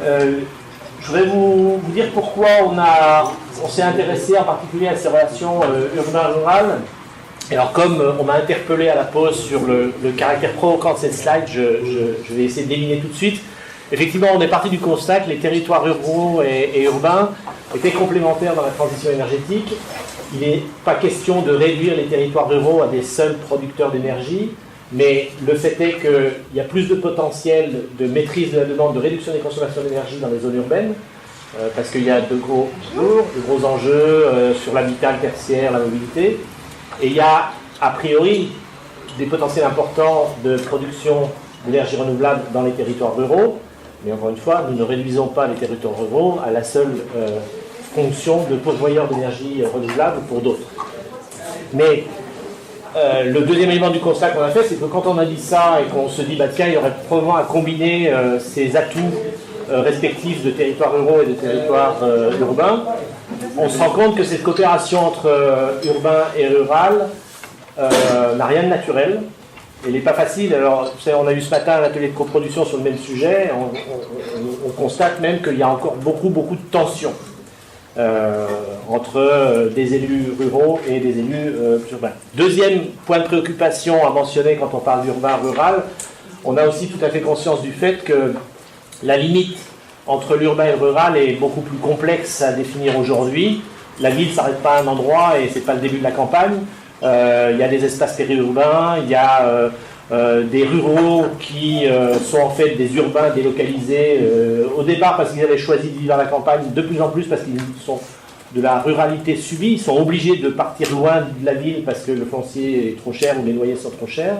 Je voudrais vous dire pourquoi on s'est intéressé en particulier à ces relations urbain-rural. Alors comme on m'a interpellé à la pause sur le caractère provocant de cette slide, je vais essayer de l'éliminer tout de suite. Effectivement, on est parti du constat que les territoires ruraux et urbains étaient complémentaires dans la transition énergétique. Il n'est pas question de réduire les territoires ruraux à des seuls producteurs d'énergie, mais le fait est qu'il y a plus de potentiel de maîtrise de la demande, de réduction des consommations d'énergie dans les zones urbaines, parce qu'il y a de gros enjeux sur l'habitat, le tertiaire, la mobilité. Et il y a, a priori, des potentiels importants de production d'énergie renouvelable dans les territoires ruraux. Mais encore une fois, nous ne réduisons pas les territoires ruraux à la seule fonction de pourvoyeur d'énergie renouvelable pour d'autres. Mais le deuxième élément du constat qu'on a fait, c'est que quand on a dit ça et qu'on se dit, bah, tiens, il y aurait probablement à combiner ces atouts respectifs de territoires ruraux et de territoires urbains, on se rend compte que cette coopération entre urbain et rural n'a rien de naturel. Elle n'est pas facile. Alors, vous savez, on a eu ce matin un atelier de coproduction sur le même sujet. On constate même qu'il y a encore beaucoup de tensions entre des élus ruraux et des élus urbains. Deuxième point de préoccupation à mentionner quand on parle d'urbain-rural, on a aussi tout à fait conscience du fait que la limite entre l'urbain et le rural est beaucoup plus complexe à définir aujourd'hui. La ville ne s'arrête pas à un endroit et ce n'est pas le début de la campagne. Il y a des espaces périurbains, il y a des ruraux qui sont en fait des urbains délocalisés au départ parce qu'ils avaient choisi de vivre à la campagne, de plus en plus parce qu'ils sont de la ruralité subie, ils sont obligés de partir loin de la ville parce que le foncier est trop cher ou les loyers sont trop chers.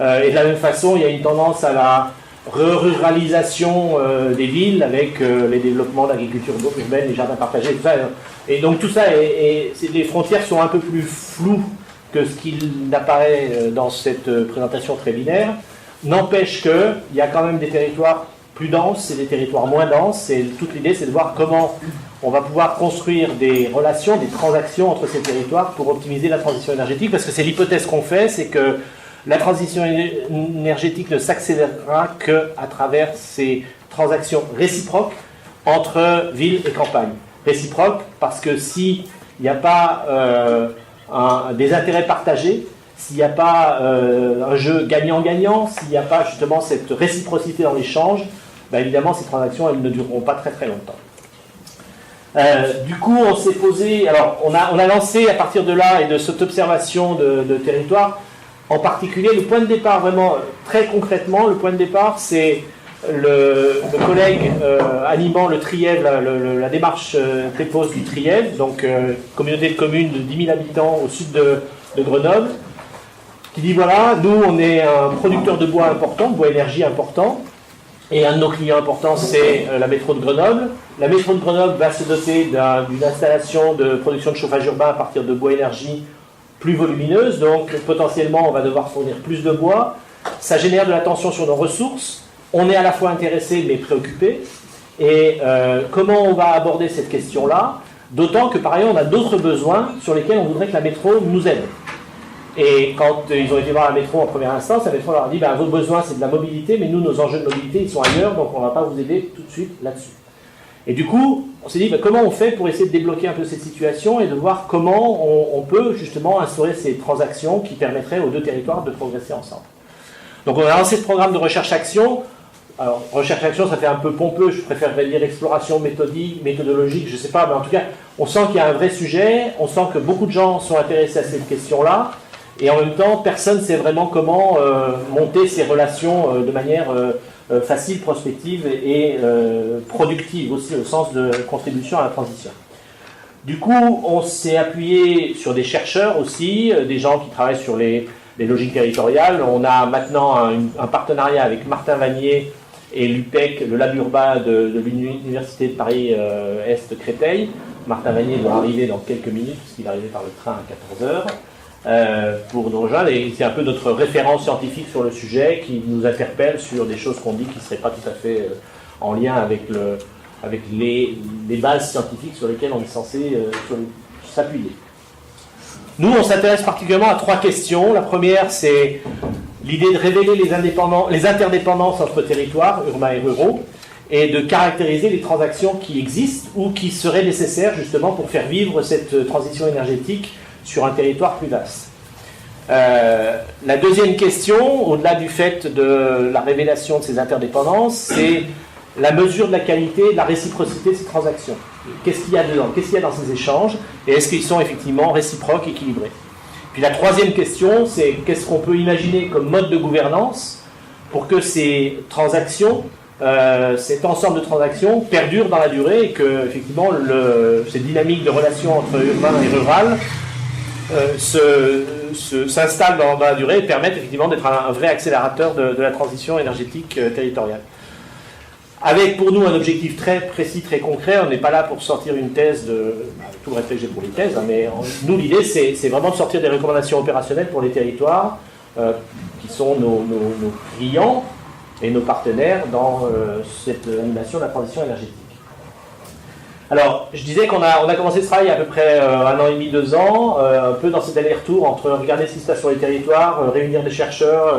Et de la même façon, il y a une tendance à la ruralisation des villes avec les développements d'agriculture urbaine, les jardins partagés, tout ça. Et donc tout ça, les frontières sont un peu plus floues que ce qu'il n'apparaît dans cette présentation très binaire. N'empêche qu'il y a quand même des territoires plus denses et des territoires moins denses. Et toute l'idée, c'est de voir comment on va pouvoir construire des relations, des transactions entre ces territoires pour optimiser la transition énergétique. Parce que c'est l'hypothèse qu'on fait, c'est que la transition énergétique ne s'accélérera qu'à travers ces transactions réciproques entre ville et campagne. Réciproques parce que s'il n'y a pas des intérêts partagés, s'il n'y a pas un jeu gagnant-gagnant, s'il n'y a pas justement cette réciprocité dans l'échange, ben évidemment ces transactions elles ne dureront pas très longtemps. Du coup on s'est posé, alors on a lancé à partir de là et de cette observation de territoire, en particulier le point de départ vraiment très concrètement, le point de départ c'est le collègue animant le Trièves, la démarche TEPOS du Trièves, donc communauté de communes de 10 000 habitants au sud de Grenoble, qui dit voilà, nous on est un producteur de bois important, de bois énergie important, et un de nos clients importants c'est la métro de Grenoble. La métro de Grenoble va se doter d'une installation de production de chauffage urbain à partir de bois énergie plus volumineuse, donc potentiellement on va devoir fournir plus de bois, ça génère de la tension sur nos ressources. On est à la fois intéressé mais préoccupé. Et comment on va aborder cette question-là? D'autant que par ailleurs on a d'autres besoins sur lesquels on voudrait que la métro nous aide. Et quand ils ont été voir la métro en première instance, la métro leur a dit vos besoins c'est de la mobilité, mais nous nos enjeux de mobilité ils sont ailleurs, donc on ne va pas vous aider tout de suite là-dessus. Et du coup, on s'est dit comment on fait pour essayer de débloquer un peu cette situation et de voir comment on peut justement instaurer ces transactions qui permettraient aux deux territoires de progresser ensemble. Donc on a lancé ce programme de recherche-action. Alors, recherche-action, ça fait un peu pompeux, je préférerais dire exploration méthodologique, je ne sais pas, mais en tout cas, on sent qu'il y a un vrai sujet, on sent que beaucoup de gens sont intéressés à cette question-là, et en même temps, personne ne sait vraiment comment monter ces relations de manière facile, prospective et productive aussi, au sens de contribution à la transition. Du coup, on s'est appuyé sur des chercheurs aussi, des gens qui travaillent sur les logiques territoriales. On a maintenant un partenariat avec Martin Vanier et l'UPEC, le Lab Urbain de l'Université de Paris-Est Créteil. Martin Vanier doit arriver dans quelques minutes, puisqu'il est arrivé par le train à 14h, pour nous rejoindre. Et c'est un peu notre référence scientifique sur le sujet qui nous interpelle sur des choses qu'on dit qui ne seraient pas tout à fait en lien avec les bases scientifiques sur lesquelles on est censé s'appuyer. Nous, on s'intéresse particulièrement à trois questions. La première, c'est l'idée de révéler les interdépendances entre territoires, urbains et ruraux. et de caractériser les transactions qui existent ou qui seraient nécessaires justement pour faire vivre cette transition énergétique sur un territoire plus vaste. La deuxième question, au-delà du fait de la révélation de ces interdépendances, c'est la mesure de la qualité et de la réciprocité de ces transactions. Qu'est-ce qu'il y a dedans? Qu'est-ce qu'il y a dans ces échanges? Et est-ce qu'ils sont effectivement réciproques, équilibrés? Puis la troisième question, c'est qu'est-ce qu'on peut imaginer comme mode de gouvernance pour que ces transactions, cet ensemble de transactions perdure dans la durée et que effectivement ces dynamiques de relations entre urbain et rural s'installent dans la durée et permettent effectivement d'être un vrai accélérateur de la transition énergétique territoriale. Avec pour nous un objectif très précis, très concret. On n'est pas là pour sortir une thèse tout le respect que j'ai pour les thèses, mais nous l'idée c'est vraiment de sortir des recommandations opérationnelles pour les territoires qui sont nos clients et nos partenaires dans cette animation de la transition énergétique. Alors, je disais qu'on a commencé ce travail il y a à peu près 1 an et demi, 2 ans, un peu dans cet aller-retour entre regarder ce qui se passe sur les territoires, réunir des chercheurs,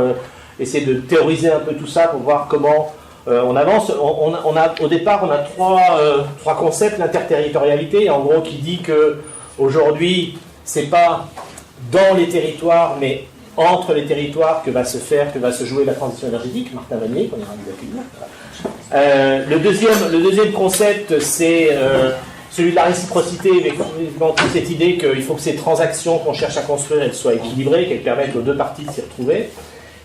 essayer de théoriser un peu tout ça pour voir comment on avance. Au départ, on a trois concepts. L'interterritorialité, en gros, qui dit que aujourd'hui, c'est pas dans les territoires, mais entre les territoires que va se jouer la transition énergétique. Martin Vanier, qu'on ira vous accueillir. Le deuxième concept, c'est celui de la réciprocité, avec cette idée qu'il faut que ces transactions qu'on cherche à construire, elles soient équilibrées, qu'elles permettent aux deux parties de s'y retrouver.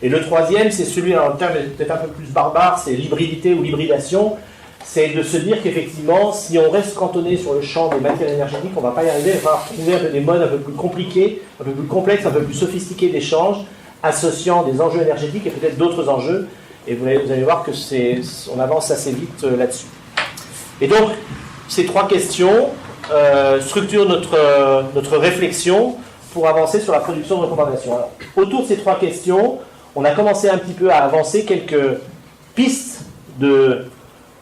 Et le troisième, c'est celui, alors le terme est peut-être un peu plus barbare, c'est l'hybridité ou l'hybridation. C'est de se dire qu'effectivement, si on reste cantonné sur le champ des matières énergétiques, on ne va pas y arriver. Il va falloir trouver un peu des modes un peu plus compliqués, un peu plus complexes, un peu plus sophistiqués d'échange, associant des enjeux énergétiques et peut-être d'autres enjeux. Et vous allez voir que on avance assez vite là-dessus. Et donc, ces trois questions structurent notre réflexion pour avancer sur la production de recommandations. Alors, autour de ces trois questions, on a commencé un petit peu à avancer quelques pistes de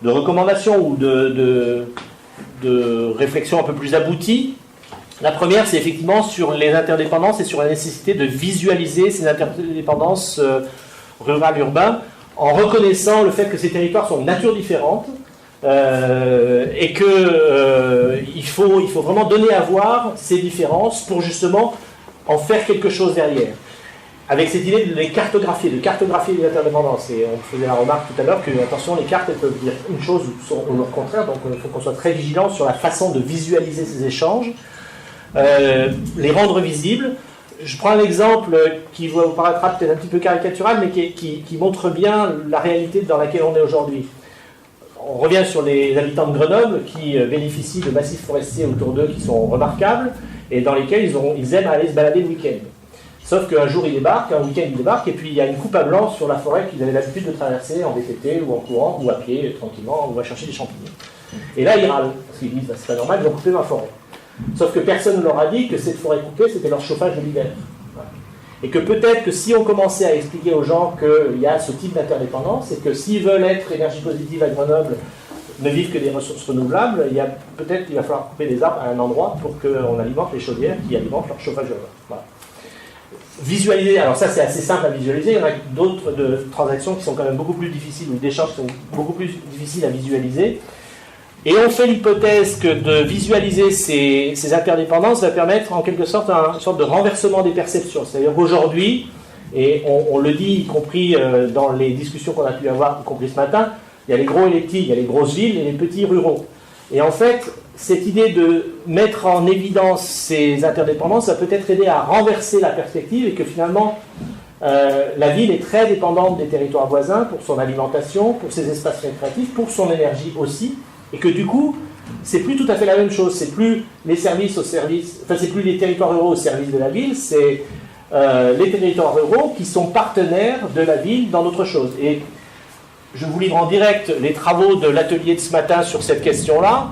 recommandations ou de réflexions un peu plus abouties. La première, c'est effectivement sur les interdépendances et sur la nécessité de visualiser ces interdépendances rural-urbain en reconnaissant le fait que ces territoires sont de nature différente et qu'il faut vraiment donner à voir ces différences pour justement en faire quelque chose derrière. Avec cette idée de les cartographier, les interdépendances. Et on faisait la remarque tout à l'heure que, attention, les cartes, elles peuvent dire une chose ou le contraire, donc il faut qu'on soit très vigilant sur la façon de visualiser ces échanges, les rendre visibles. Je prends un exemple qui vous paraîtra peut-être un petit peu caricatural, mais qui montre bien la réalité dans laquelle on est aujourd'hui. On revient sur les habitants de Grenoble qui bénéficient de massifs forestiers autour d'eux qui sont remarquables et dans lesquels ils aiment aller se balader le week-end. Sauf qu'un jour, un week-end, ils débarquent, et puis il y a une coupe à blanc sur la forêt qu'ils avaient l'habitude de traverser en VTT, ou en courant, ou à pied, tranquillement, ou à chercher des champignons. Et là, ils râlent, parce qu'ils disent, c'est pas normal, ils ont coupé ma forêt. Sauf que personne ne leur a dit que cette forêt coupée, c'était leur chauffage de l'hiver. Voilà. Et que peut-être que si on commençait à expliquer aux gens qu'il y a ce type d'interdépendance, et que s'ils veulent être énergie positive à Grenoble, ne vivent que des ressources renouvelables, il va falloir couper des arbres à un endroit pour qu'on alimente les chaudières qui alimentent leur chauffage urbain. Voilà. Visualiser, alors ça c'est assez simple à visualiser, il y en a d'autres de transactions qui sont quand même beaucoup plus difficiles, ou d'échanges qui sont beaucoup plus difficiles à visualiser. Et on fait l'hypothèse que de visualiser ces interdépendances va permettre en quelque sorte une sorte de renversement des perceptions. C'est-à-dire qu'aujourd'hui, et on le dit y compris dans les discussions qu'on a pu avoir, y compris ce matin, il y a les gros et les petits, il y a les grosses villes et les petits ruraux. Et en fait, cette idée de mettre en évidence ces interdépendances, ça peut être aider à renverser la perspective et que finalement, la ville est très dépendante des territoires voisins pour son alimentation, pour ses espaces récréatifs, pour son énergie aussi, et que du coup, c'est plus tout à fait la même chose. C'est plus les services c'est plus les territoires ruraux au service de la ville, c'est les territoires ruraux qui sont partenaires de la ville dans d'autres choses. Et je vous livre en direct les travaux de l'atelier de ce matin sur cette question-là.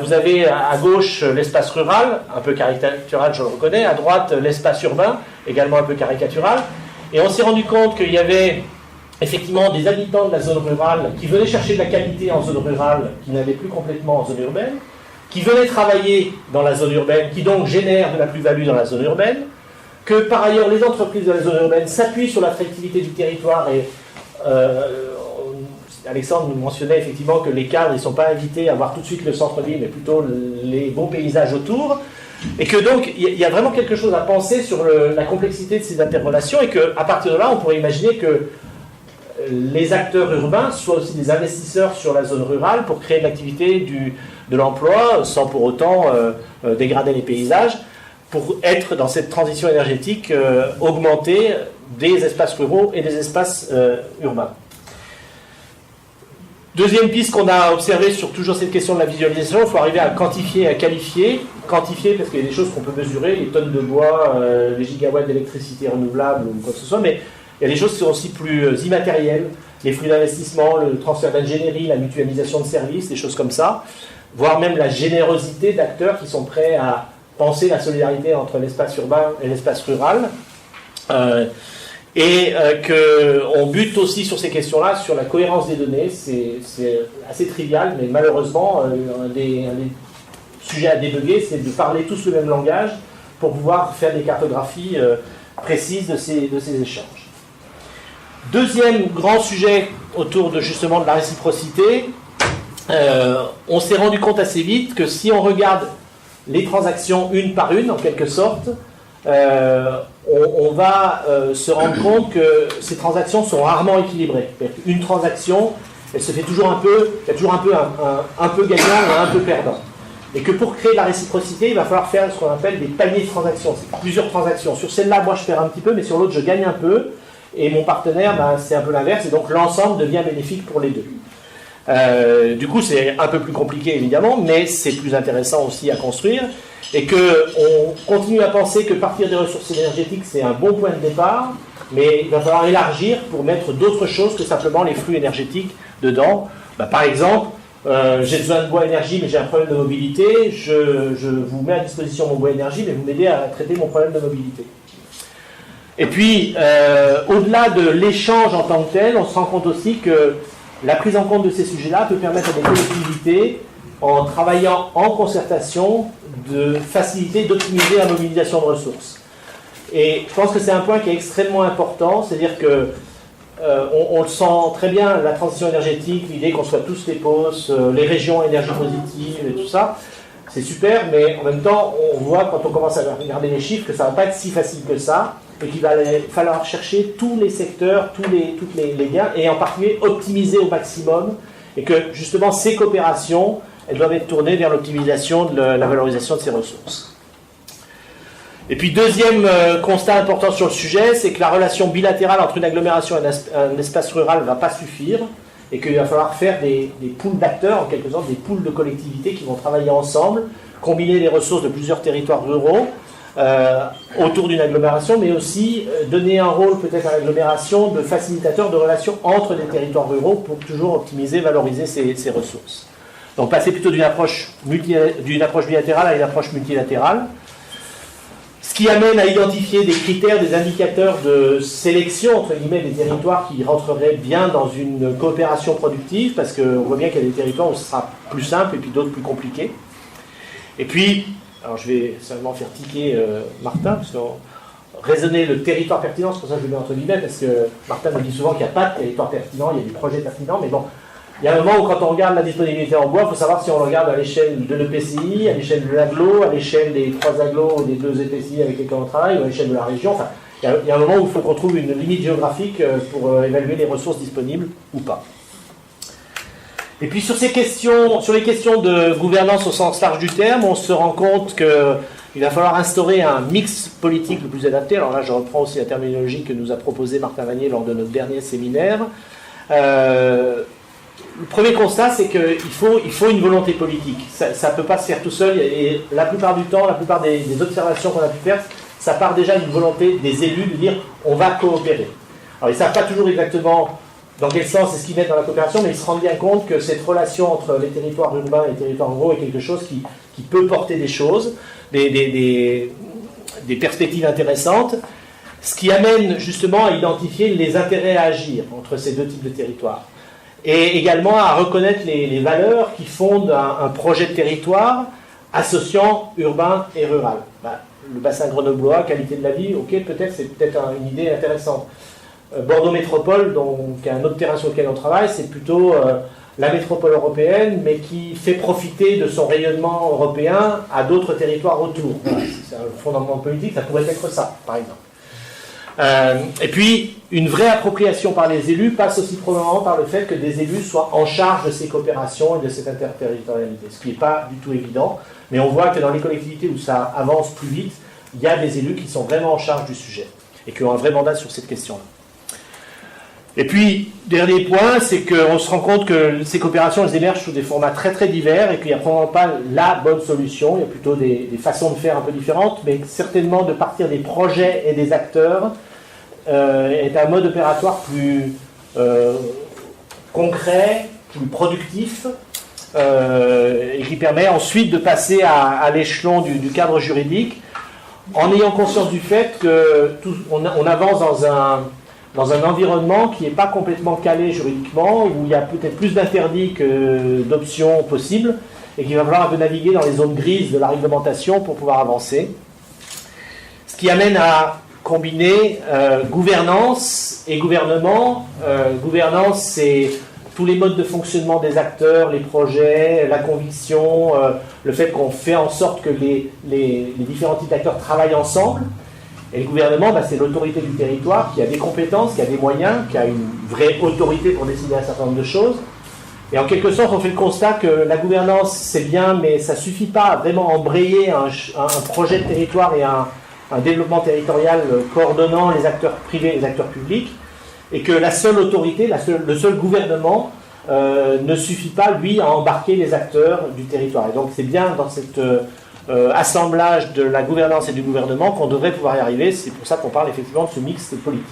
Vous avez à gauche l'espace rural, un peu caricatural, je le reconnais, à droite l'espace urbain, également un peu caricatural. Et on s'est rendu compte qu'il y avait effectivement des habitants de la zone rurale qui venaient chercher de la qualité en zone rurale, qui n'allaient plus complètement en zone urbaine, qui venaient travailler dans la zone urbaine, qui donc génèrent de la plus-value dans la zone urbaine, que par ailleurs les entreprises de la zone urbaine s'appuient sur l'attractivité du territoire et Alexandre nous mentionnait effectivement que les cadres, ils ne sont pas invités à voir tout de suite le centre-ville, mais plutôt les beaux paysages autour. Et que donc, il y a vraiment quelque chose à penser sur la complexité de ces interrelations, et qu'à partir de là, on pourrait imaginer que les acteurs urbains soient aussi des investisseurs sur la zone rurale pour créer de l'activité, de l'emploi, sans pour autant dégrader les paysages, pour être dans cette transition énergétique augmentée des espaces ruraux et des espaces urbains. Deuxième piste qu'on a observée sur toujours cette question de la visualisation, il faut arriver à quantifier, à qualifier. Quantifier parce qu'il y a des choses qu'on peut mesurer, les tonnes de bois, les gigawatts d'électricité renouvelable ou quoi que ce soit, mais il y a des choses qui sont aussi plus immatérielles, les flux d'investissement, le transfert d'ingénierie, la mutualisation de services, des choses comme ça, voire même la générosité d'acteurs qui sont prêts à penser la solidarité entre l'espace urbain et l'espace rural. Qu'on bute aussi sur ces questions-là, sur la cohérence des données. C'est assez trivial, mais malheureusement, un des sujets à débugger, c'est de parler tous le même langage pour pouvoir faire des cartographies précises de ces échanges. Deuxième grand sujet autour justement de la réciprocité, on s'est rendu compte assez vite que si on regarde les transactions une par une, en quelque sorte, on va se rendre compte que ces transactions sont rarement équilibrées. Une transaction, elle se fait toujours un peu, il y a toujours un peu gagnant et un peu perdant. Et que pour créer de la réciprocité, il va falloir faire ce qu'on appelle des paniers de transactions. C'est plusieurs transactions. Sur celle-là, moi, je perds un petit peu, mais sur l'autre, je gagne un peu. Et mon partenaire, c'est un peu l'inverse. Et donc, l'ensemble devient bénéfique pour les deux. Du coup, c'est un peu plus compliqué, évidemment, mais c'est plus intéressant aussi à construire. Et qu'on continue à penser que partir des ressources énergétiques, c'est un bon point de départ, mais il va falloir élargir pour mettre d'autres choses que simplement les flux énergétiques dedans. Par exemple, j'ai besoin de bois énergie, mais j'ai un problème de mobilité, je vous mets à disposition mon bois énergie, mais vous m'aidez à traiter mon problème de mobilité. Et puis, au-delà de l'échange en tant que tel, on se rend compte aussi que la prise en compte de ces sujets-là peut permettre à des collectivités, en travaillant en concertation, de faciliter, d'optimiser la mobilisation de ressources. Et je pense que c'est un point qui est extrêmement important, c'est-à-dire que on le sent très bien, la transition énergétique, l'idée qu'on soit tous les POS, les régions énergie positive et tout ça, c'est super, mais en même temps, on voit quand on commence à regarder les chiffres que ça ne va pas être si facile que ça, et qu'il va falloir chercher tous les secteurs, tous les gains, et en particulier optimiser au maximum, et que justement ces coopérations, elles doivent être tournées vers l'optimisation de la valorisation de ces ressources. Et puis deuxième constat important sur le sujet, c'est que la relation bilatérale entre une agglomération et un espace rural ne va pas suffire, et qu'il va falloir faire des pools d'acteurs, en quelque sorte, des pools de collectivités qui vont travailler ensemble, combiner les ressources de plusieurs territoires ruraux autour d'une agglomération, mais aussi donner un rôle peut-être à l'agglomération de facilitateur de relations entre les territoires ruraux pour toujours optimiser, valoriser ces ressources. Donc passer plutôt d'une approche bilatérale à une approche multilatérale, ce qui amène à identifier des critères, des indicateurs de sélection, entre guillemets, des territoires qui rentreraient bien dans une coopération productive, parce qu'on voit bien qu'il y a des territoires où ce sera plus simple et puis d'autres plus compliqués. Et puis, alors je vais seulement faire tiquer Martin, parce qu'on raisonner le territoire pertinent, c'est pour ça que je le mets entre guillemets, parce que Martin me dit souvent qu'il n'y a pas de territoire pertinent, il y a des projets pertinents, mais bon, il y a un moment où quand on regarde la disponibilité en bois, il faut savoir si on le regarde à l'échelle de l'EPCI, à l'échelle de l'agglo, à l'échelle des 3 agglos ou des 2 EPCI avec lesquels on travaille, ou à l'échelle de la région. Enfin, il y a un moment où il faut qu'on trouve une limite géographique pour évaluer les ressources disponibles ou pas. Et puis sur les questions de gouvernance au sens large du terme, on se rend compte qu'il va falloir instaurer un mix politique le plus adapté. Alors là, je reprends aussi la terminologie que nous a proposé Martin Vanier lors de notre dernier séminaire. Le premier constat, c'est qu'il faut une volonté politique. Ça ne peut pas se faire tout seul. Et la plupart du temps, la plupart des observations qu'on a pu faire, ça part déjà d'une volonté des élus de dire on va coopérer. Alors ils ne savent pas toujours exactement dans quel sens est-ce qu'ils mettent dans la coopération, mais ils se rendent bien compte que cette relation entre les territoires urbains et les territoires ruraux est quelque chose qui peut porter des choses, des perspectives intéressantes, ce qui amène justement à identifier les intérêts à agir entre ces deux types de territoires. Et également à reconnaître les valeurs qui fondent un projet de territoire associant urbain et rural. Le bassin grenoblois, qualité de la vie, ok, peut-être c'est peut-être une idée intéressante. Bordeaux Métropole, qui est un autre terrain sur lequel on travaille, c'est plutôt la métropole européenne, mais qui fait profiter de son rayonnement européen à d'autres territoires autour. Voilà, c'est un fondement politique, ça pourrait être ça, par exemple. Et puis, une vraie appropriation par les élus passe aussi probablement par le fait que des élus soient en charge de ces coopérations et de cette interterritorialité, ce qui n'est pas du tout évident, mais on voit que dans les collectivités où ça avance plus vite, il y a des élus qui sont vraiment en charge du sujet et qui ont un vrai mandat sur cette question-là. Et puis, dernier point, c'est qu'on se rend compte que ces coopérations, elles émergent sous des formats très très divers et qu'il n'y a probablement pas la bonne solution, il y a plutôt des façons de faire un peu différentes, mais certainement de partir des projets et des acteurs est un mode opératoire plus concret, plus productif, et qui permet ensuite de passer à l'échelon du cadre juridique, en ayant conscience du fait qu'on avance dans un environnement qui n'est pas complètement calé juridiquement, où il y a peut-être plus d'interdits que d'options possibles, et qu'il va falloir un peu naviguer dans les zones grises de la réglementation pour pouvoir avancer. Ce qui amène à combiner gouvernance et gouvernement. Gouvernance, c'est tous les modes de fonctionnement des acteurs, les projets, la conviction, le fait qu'on fait en sorte que les différents types d'acteurs travaillent ensemble. Et le gouvernement, c'est l'autorité du territoire qui a des compétences, qui a des moyens, qui a une vraie autorité pour décider un certain nombre de choses. Et en quelque sorte, on fait le constat que la gouvernance, c'est bien, mais ça ne suffit pas à vraiment embrayer un projet de territoire et un développement territorial coordonnant les acteurs privés et les acteurs publics, et que la seule autorité, le seul gouvernement ne suffit pas, lui, à embarquer les acteurs du territoire. Et donc c'est bien dans cet assemblage de la gouvernance et du gouvernement qu'on devrait pouvoir y arriver. C'est pour ça qu'on parle effectivement de ce mix politique.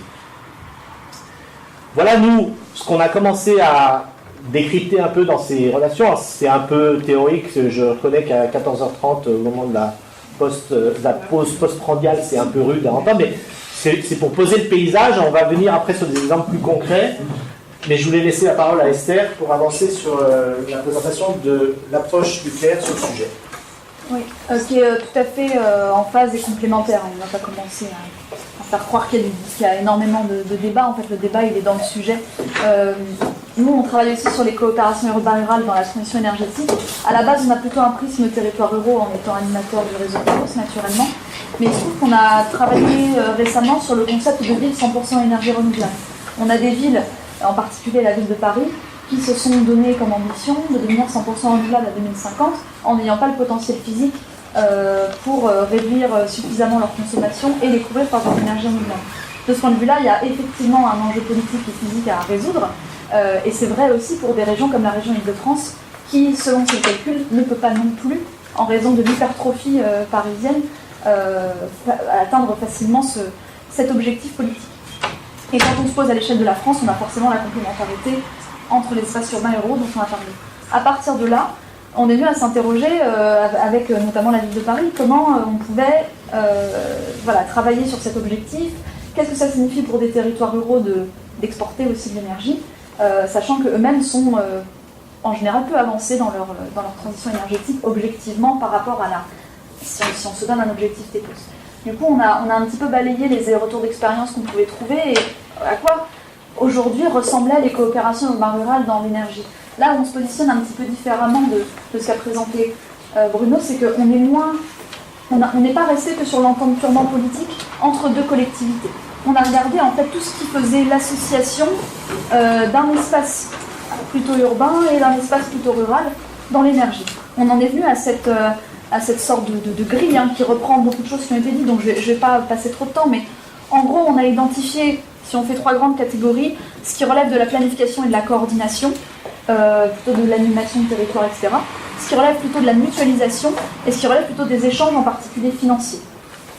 Voilà, nous, ce qu'on a commencé à décrypter un peu dans ces relations. C'est un peu théorique, je reconnais qu'à 14h30, au moment de la pause post-prandiale, c'est un peu rude à entendre, mais c'est pour poser le paysage. On va venir après sur des exemples plus concrets, mais je voulais laisser la parole à Esther pour avancer sur la présentation de l'approche nucléaire sur le sujet. Oui, qui est tout à fait en phase et complémentaire. On n'a pas commencé à faire croire qu'il y a énormément de débats. En fait, le débat, il est dans le sujet. Nous, on travaille aussi sur les coopérations urbaines-rurales dans la transition énergétique. À la base, on a plutôt un prisme territoire ruraux en étant animateur du réseau France, naturellement. Mais il se trouve qu'on a travaillé récemment sur le concept de ville 100% énergie renouvelable. On a des villes, en particulier la ville de Paris, qui se sont donné comme ambition de devenir 100% renouvelable à 2050 en n'ayant pas le potentiel physique pour réduire suffisamment leur consommation et les couvrir par des énergies renouvelables. De ce point de vue-là, il y a effectivement un enjeu politique et physique à résoudre, et c'est vrai aussi pour des régions comme la région Île-de-France qui, selon ses calculs, ne peut pas non plus, en raison de l'hypertrophie parisienne, atteindre facilement cet objectif politique. Et quand on se pose à l'échelle de la France, on a forcément la complémentarité entre l'espace urbain et rural dont on a parlé. À partir de là, on est venu à s'interroger, avec notamment la ville de Paris, comment on pouvait travailler sur cet objectif, qu'est-ce que ça signifie pour des territoires ruraux d'exporter aussi de l'énergie, sachant qu'eux-mêmes sont en général peu avancés dans leur transition énergétique objectivement par rapport à si on se donne un objectif TEPOS. Du coup, on a un petit peu balayé les retours d'expérience qu'on pouvait trouver et à quoi aujourd'hui ressemblaient les coopérations urbaines-rurales dans l'énergie. Là où on se positionne un petit peu différemment de ce qu'a présenté Bruno, c'est qu'on est moins, on n'est pas resté que sur l'entente purement politique entre deux collectivités. On a regardé en fait tout ce qui faisait l'association d'un espace plutôt urbain et d'un espace plutôt rural dans l'énergie. On en est venu à cette sorte de grille qui reprend beaucoup de choses qui ont été dites, donc je ne vais pas passer trop de temps, mais en gros on a identifié, si on fait trois grandes catégories, ce qui relève de la planification et de la coordination, plutôt de l'animation de territoire, etc. Ce qui relève plutôt de la mutualisation et ce qui relève plutôt des échanges, en particulier financiers.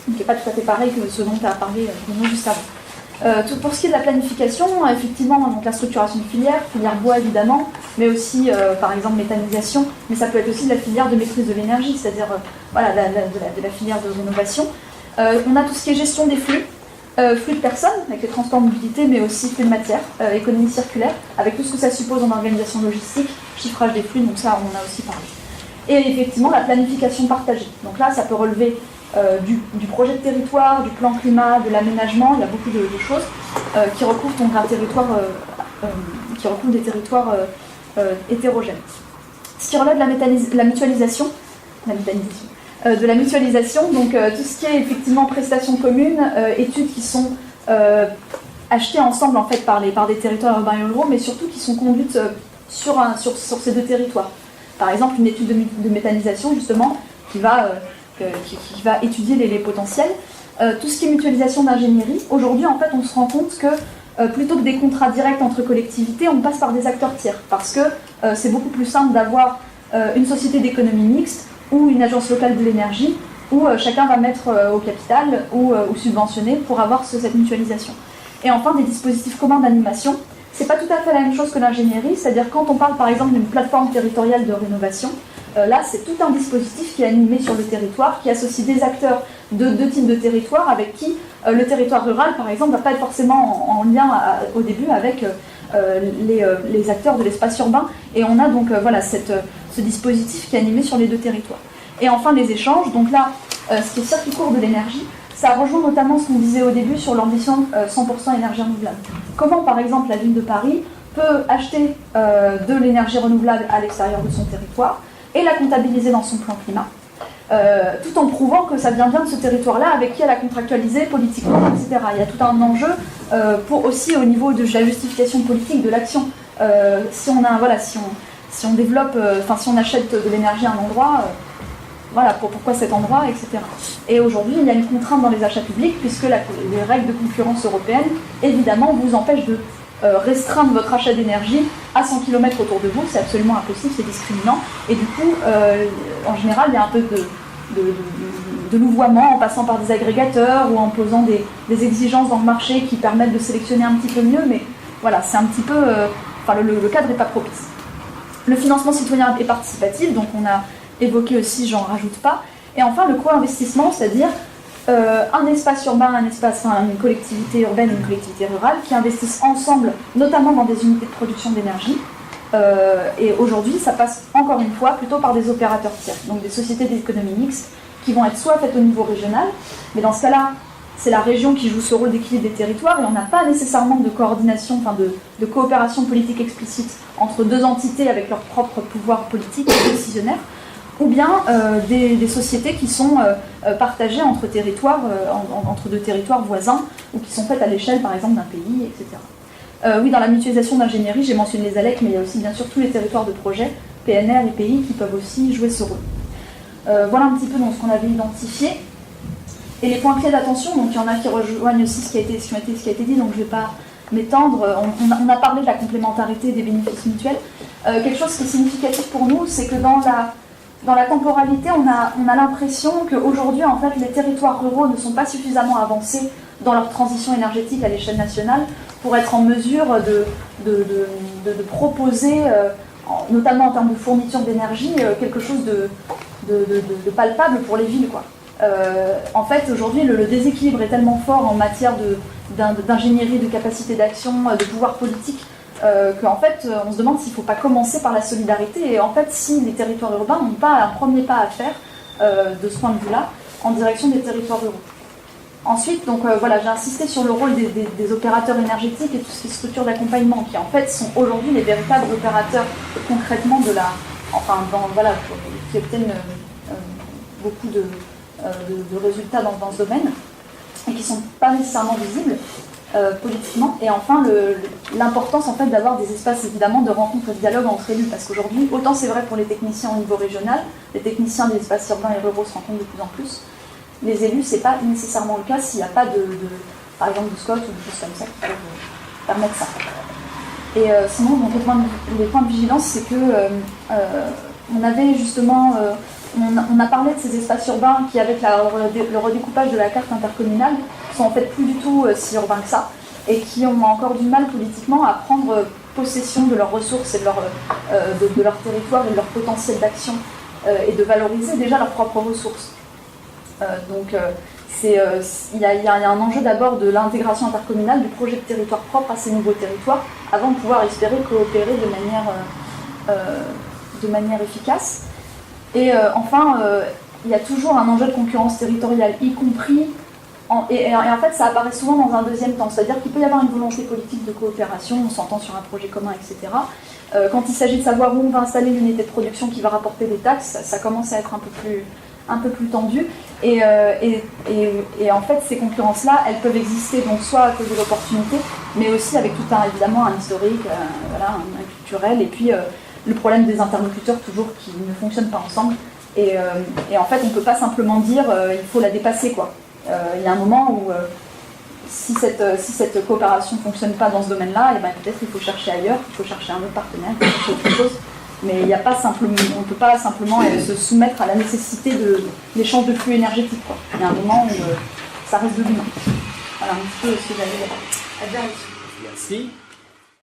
Donc, qui n'est pas tout à fait pareil que ce dont tu as parlé juste avant. Pour ce qui est de la planification, effectivement, donc la structuration de filière bois évidemment, mais aussi par exemple méthanisation, mais ça peut être aussi de la filière de maîtrise de l'énergie, c'est-à-dire de la filière de rénovation. On a tout ce qui est gestion des flux de personnes, avec les transports mobilité, mais aussi flux de matière, économie circulaire, avec tout ce que ça suppose en organisation logistique, chiffrage des flux, donc ça on en a aussi parlé. Et effectivement la planification partagée. Donc là ça peut relever du projet de territoire, du plan climat, de l'aménagement, il y a beaucoup de choses. qui recouvrent donc un territoire, qui recouvrent des territoires hétérogènes. Ce qui relève de la mutualisation, donc tout ce qui est effectivement prestations communes, études qui sont achetées ensemble en fait par des territoires urbains et ruraux, mais surtout qui sont conduites sur ces deux territoires. Par exemple, une étude de méthanisation justement qui va étudier les potentiels. Tout ce qui est mutualisation d'ingénierie, aujourd'hui en fait on se rend compte que plutôt que des contrats directs entre collectivités, on passe par des acteurs tiers, parce que c'est beaucoup plus simple d'avoir une société d'économie mixte ou une agence locale de l'énergie, où chacun va mettre au capital ou subventionner pour avoir cette mutualisation. Et enfin, des dispositifs communs d'animation. C'est pas tout à fait la même chose que l'ingénierie, c'est-à-dire quand on parle par exemple d'une plateforme territoriale de rénovation, là c'est tout un dispositif qui est animé sur le territoire, qui associe des acteurs de deux types de territoires avec qui le territoire rural par exemple ne va pas être forcément en lien au début avec les acteurs de l'espace urbain, et on a donc ce dispositif qui est animé sur les deux territoires. Et enfin les échanges, donc là ce qui est circuit court de l'énergie, ça rejoint notamment ce qu'on disait au début sur l'ambition 100% énergie renouvelable. Comment par exemple la ville de Paris peut acheter de l'énergie renouvelable à l'extérieur de son territoire et la comptabiliser dans son plan climat, tout en prouvant que ça vient bien de ce territoire-là avec qui elle a contractualisé politiquement, etc. Il y a tout un enjeu aussi au niveau de la justification politique de l'action. Si on développe, si on achète de l'énergie à un endroit, pourquoi cet endroit, etc. Et aujourd'hui, il y a une contrainte dans les achats publics, puisque les règles de concurrence européennes, évidemment, vous empêchent de restreindre votre achat d'énergie à 100 km autour de vous. C'est absolument impossible, c'est discriminant. Et du coup, en général, il y a un peu de louvoiement en passant par des agrégateurs ou en posant des exigences dans le marché qui permettent de sélectionner un petit peu mieux, mais voilà, c'est un petit peu... le cadre n'est pas propice. Le financement citoyen et participatif, donc on a évoqué aussi, j'en rajoute pas. Et enfin, le co-investissement, c'est-à-dire un espace urbain, une collectivité urbaine et une collectivité rurale qui investissent ensemble, notamment dans des unités de production d'énergie. Et aujourd'hui, ça passe encore une fois plutôt par des opérateurs tiers, donc des sociétés d'économie mixte qui vont être soit faites au niveau régional, mais dans ce cas-là, c'est la région qui joue ce rôle d'équilibre des territoires et on n'a pas nécessairement de coordination, de coopération politique explicite entre deux entités avec leur propre pouvoir politique et décisionnaire, ou bien des sociétés qui sont partagées entre territoires, entre deux territoires voisins, ou qui sont faites à l'échelle, par exemple, d'un pays, etc. Oui, dans la mutualisation d'ingénierie, j'ai mentionné les ALEC, mais il y a aussi, bien sûr, tous les territoires de projet, PNR et pays, qui peuvent aussi jouer ce rôle. Voilà un petit peu dans ce qu'on avait identifié. Et les points clés d'attention, donc il y en a qui rejoignent aussi ce qui a été dit, donc je ne vais pas m'étendre. On a parlé de la complémentarité des bénéfices mutuels. Quelque chose qui est significatif pour nous, c'est que dans la temporalité, on a l'impression qu'aujourd'hui, en fait, les territoires ruraux ne sont pas suffisamment avancés dans leur transition énergétique à l'échelle nationale pour être en mesure de proposer, notamment en termes de fourniture d'énergie, quelque chose de palpable pour les villes, quoi. En fait, aujourd'hui, le déséquilibre est tellement fort en matière d'ingénierie, de capacité d'action, de pouvoir politique, qu'en fait, on se demande s'il ne faut pas commencer par la solidarité. Et en fait, si les territoires urbains n'ont pas un premier pas à faire de ce point de vue-là, en direction des territoires ruraux. Ensuite, donc j'ai insisté sur le rôle des opérateurs énergétiques et tout ce qui est structure d'accompagnement, qui en fait sont aujourd'hui les véritables opérateurs concrètement qui obtiennent beaucoup de résultats dans ce domaine et qui ne sont pas nécessairement visibles politiquement. Et enfin, l'importance en fait d'avoir des espaces évidemment de rencontre et de dialogue entre élus, parce qu'aujourd'hui, autant c'est vrai pour les techniciens au niveau régional, les techniciens des espaces urbains et ruraux se rencontrent de plus en plus. Les élus, c'est pas nécessairement le cas s'il n'y a pas par exemple de SCOT ou de choses comme ça qui peuvent permettre ça. Et sinon, donc, les points de vigilance, c'est que on avait justement on a parlé de ces espaces urbains qui, avec le redécoupage de la carte intercommunale, sont en fait plus du tout si urbains que ça, et qui ont encore du mal politiquement à prendre possession de leurs ressources et de leur territoire et de leur potentiel d'action, et de valoriser déjà leurs propres ressources. Il y a un enjeu d'abord de l'intégration intercommunale, du projet de territoire propre à ces nouveaux territoires, avant de pouvoir espérer coopérer de manière efficace. Et enfin, il y a toujours un enjeu de concurrence territoriale, y compris Et en fait, ça apparaît souvent dans un deuxième temps, c'est-à-dire qu'il peut y avoir une volonté politique de coopération, on s'entend sur un projet commun, etc. Quand il s'agit de savoir où on va installer l'unité de production qui va rapporter des taxes, ça commence à être un peu plus tendu. Et en fait, ces concurrences-là, elles peuvent exister donc soit à cause de l'opportunité, mais aussi avec tout évidemment un historique, voilà, un culturel, et puis le problème des interlocuteurs toujours qui ne fonctionnent pas ensemble. Et en fait, on ne peut pas simplement dire il faut la dépasser, quoi. Il y a un moment où si cette coopération ne fonctionne pas dans ce domaine-là, ben, peut-être qu'il faut chercher ailleurs, il faut chercher un autre partenaire, il faut chercher autre chose. Mais il n'y a pas simplement, on ne peut pas simplement se soumettre à la nécessité de l'échange de flux énergétiques, quoi. Il y a un moment où ça reste de l'humain. Voilà un petit peu ce que j'avais à dire. Merci.